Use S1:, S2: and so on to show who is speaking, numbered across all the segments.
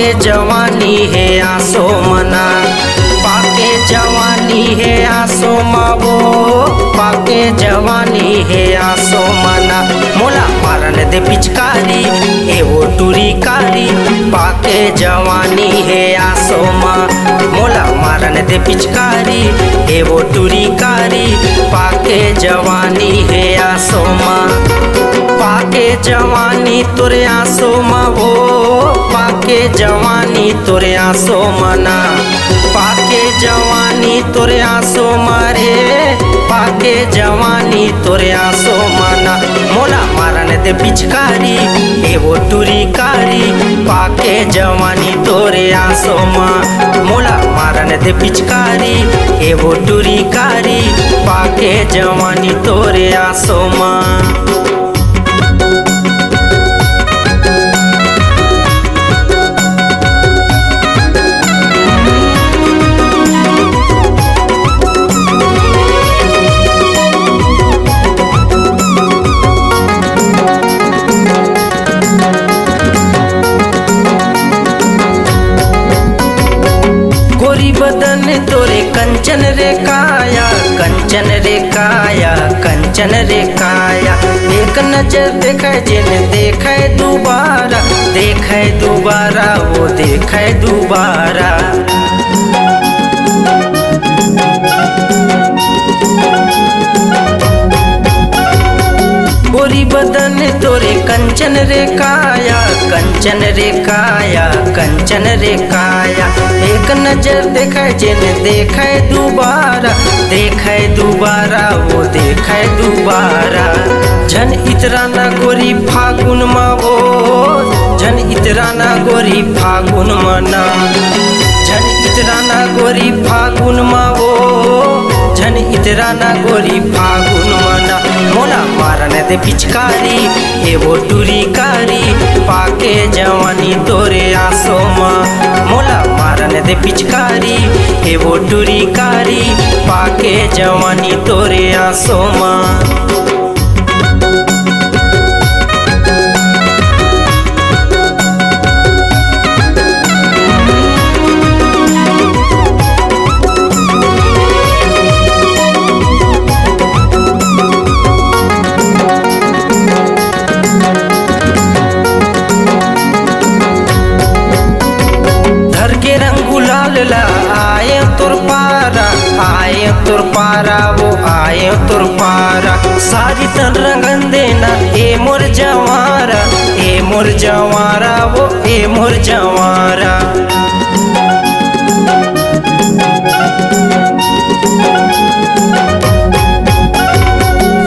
S1: पाके जवानी है आसो मना, पाके जवानी है आसो मावो, पाके जवानी है आसो मना। मोला मारन दे पिचकारी ए वो टूरी कारी, पाके जवानी है आसो मा। मोला मारन दे पिचकारी ए वो टूरी कारी, पाके जवानी है आसो मा। पाके जवानी तोरे आसो मा वो, पाके जवानी तोरे आसो मना, पाके जवानी तोरे आसो मारे, पाके जवानी तोरे आसो मना। मोला मारन दे पिचकारी ए वो टूरी कारी, पाके जवानी तोरे आसो मा। मोला मारन दे पिचकारी ए वो टूरी कारी, पाके जवानी तोरे आसो मा। गोरी बदन तोरे कंचन रे काया, कंचन रे काया, कंचन रे काया। एक नजर देखे जिन देखे दोबारा, देखे दोबारा वो देखे दोबारा। गोरी बदन तोरे कंचन रे काया, कंचन रे काया, कंचन रे काया। एक नजर देखे जिन देखे दोबारा, देखे दोबारा वो देखे दोबारा। जन इतरा ना गोरी फागुन मा वो, जन इतरा ना गोरी फागुन मना, जन इतरा ना गोरी फागुन मा वो, जन इतरा ना गोरी फागुन मना। मोला मारन दे पिचकारी ए वो टूरी कारी, पाके जवानी तोरे आसो मा। मोला मारन दे पिचकारी ए वो टूरी कारी, पाके जवानी तोरे आसो मा। आए तुर पारा, आए तुर पारा वो आए तुर पारा। सारी तन रंगन देना ए मोर जवारा, ए मोर जवारा वो ए मोर जवारा।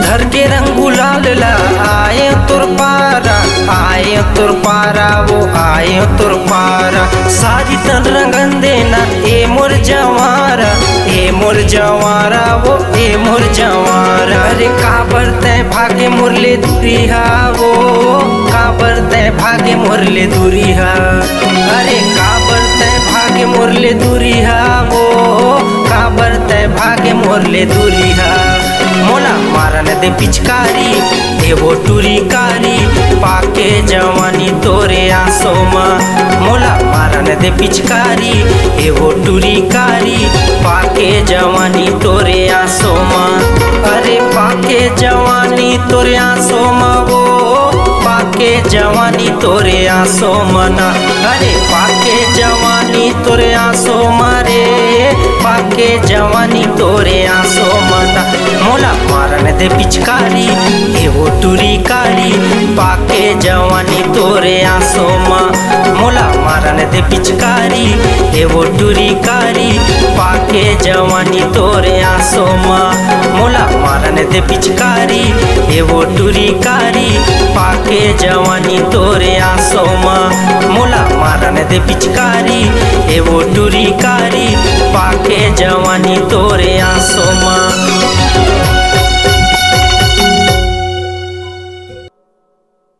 S1: धर के रंग गुलाल ला आए तुर पारा, आए तुर पारा वो आए तुर पारा। सारी तन रंगन देना ए मोर जवारा, ए मोर जवारा वो ए मोर जवारा। अरे काबर तय भागे मुरले दूरिहा वो, काबर तय भागे मुरले दूरिहा। अरे काबर तय भागे मुरले दूरिहा वो, काबर तय भागे मुरले दूरिहा। मोला मारन दे पिचकारी ए वो टूरी कारी, पाके जवानी तोरे आसो मा। मोला मारन दे पिचकारी ए वो टूरी कारी, पाके जवानी तोरे आसो मा। अरे पाके जवानी तोरे आसो मा वो, पाके जवानी तोरे आसो मना। अरे पाके जवानी तोरे आसो मारे, पाके जवानी तोरे आसो मना। मोला मारन दे पिचकारी ए वो टूरी कारी, पाके जवानी तोरे आसो मा। मोला मारन दे पिचकारी ए वो टूरी कारी, पाके जवानी तोरे आसो मा। मोला मारन दे पिचकारी ए वो टूरी कारी, पाके जवानी तोरे आसो मा। मोला मारन दे पिचकारी ए वो टूरी कारी, पाके जवानी तोरे